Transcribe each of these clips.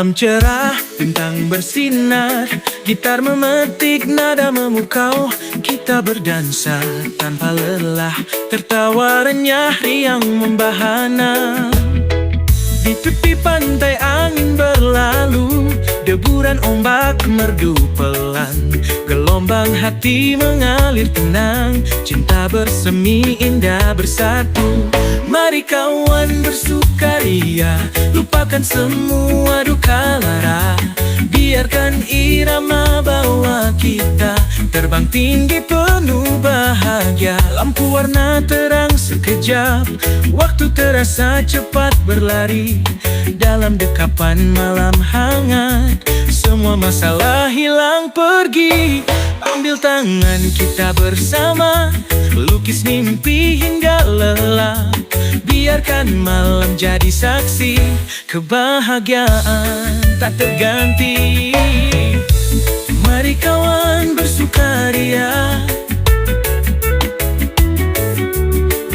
Malam cerah, bintang bersinar, gitar memetik nada memukau. Kita berdansa tanpa lelah, tertawa renyah riang membahana. Di tepi pantai angin berlalu, deburan ombak merdu pelan. Gelombang hati mengalir tenang, cinta bersemi indah bersatu. Mari kawan bersukaria, lupakan semua duka lara. Biarkan irama bawa kita terbang tinggi penuh bahagia. Lampu warna terang sekejap, waktu terasa cepat berlari. Dalam dekapan malam hangat, semua masalah hilang pergi. Ambil tangan kita bersama, lukis mimpi hingga lelah. Biarkan malam jadi saksi, kebahagiaan tak terganti. Mari kawan bersukaria,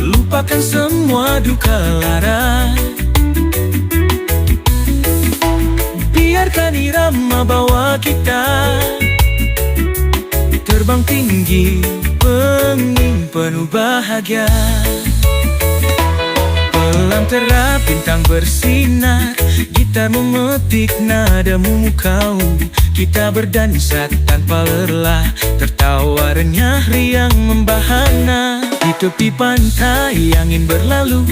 lupakan semua duka lara. Biarkan irama bawa kita terbang tinggi, penuh bahagia. Malam terang, bintang bersinar, gitar memetik nada memukau. Kita berdansa tanpa lelah, tertawa renyah riang membahana. Di tepi pantai angin berlalu,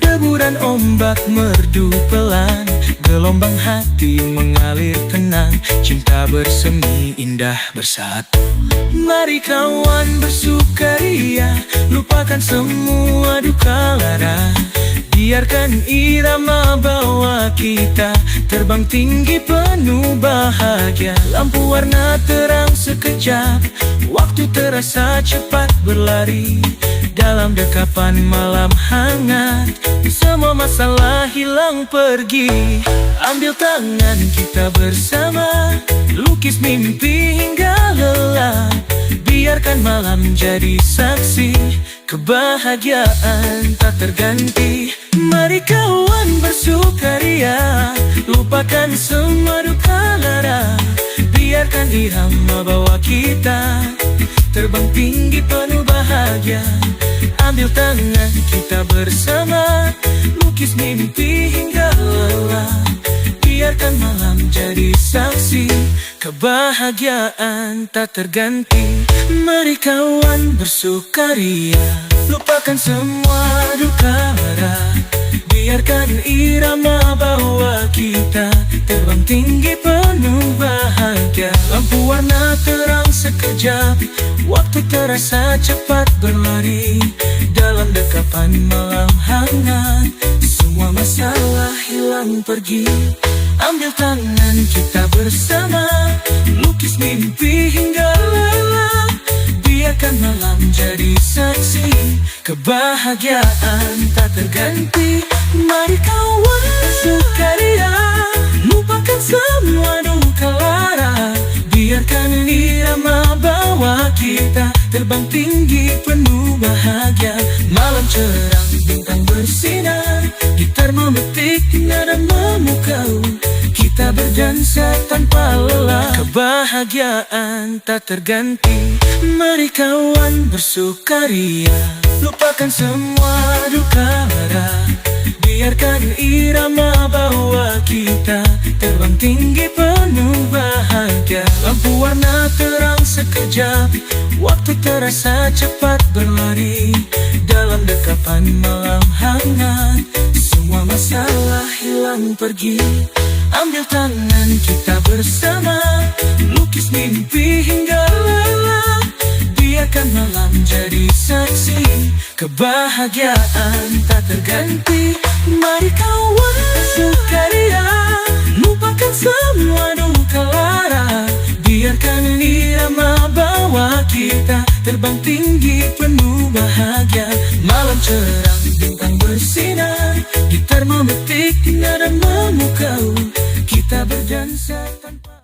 deburan ombak merdu pelan. Gelombang hati mengalir tenang, cinta bersemi indah bersatu. Mari kawan bersukaria, lupakan semua duka lara. Biarkan irama bawa kita terbang tinggi penuh bahagia. Lampu warna terang sekejap, waktu terasa cepat berlari. Dalam dekapan malam hangat, semua masalah hilang pergi. Ambil tangan kita bersama, lukis mimpi hingga lelah. Biarkan malam jadi saksi, kebahagiaan tak terganti. Mari kawan bersukaria, lupakan semua duka lara. Biarkan irama bawa kita terbang tinggi penuh bahagia. Ambil tangan kita bersama, lukis mimpi hingga lelah. Biarkan malam jadi saksi, kebahagiaan tak terganti. Mari kawan bersukaria, lupakan semua duka lara. Biarkan irama bawa kita terbang tinggi penuh bahagia. Lampu warna terang sekejap, waktu terasa cepat berlari. Dalam dekapan malam hangat, semua masalah hilang pergi. Ambil tangan kita bersama, lukis mimpi hingga lelah. Biarkan malam jadi saksi, kebahagiaan tak terganti. Mari kawan bersukaria, lupakan semua duka lara. Biarkan irama bawa kita terbang tinggi penuh bahagia. Malam cerah, bintang bersinar, gitar memetik nada memukau. Kita berdansa tanpa lelah, kebahagiaan tak terganti. Mari kawan bersukaria, lupakan semua duka lara. Biarkan irama bawa kita terbang tinggi penuh bahagia. Lampu warna terang sekejap, waktu terasa cepat berlari. Dalam dekapan malam hangat, semua masalah hilang pergi. Ambil tangan kita bersama, lukis mimpi hingga lelah. Biarkan malam jadi saksi, kebahagiaan tak terganti. Mari kawan bersukaria, lupakan semua duka lara. Biarkan irama bawa kita terbang tinggi penuh bahagia. Malam cerah, bintang bersinar, gitar memetik nada memukau. Kita berdansa tanpa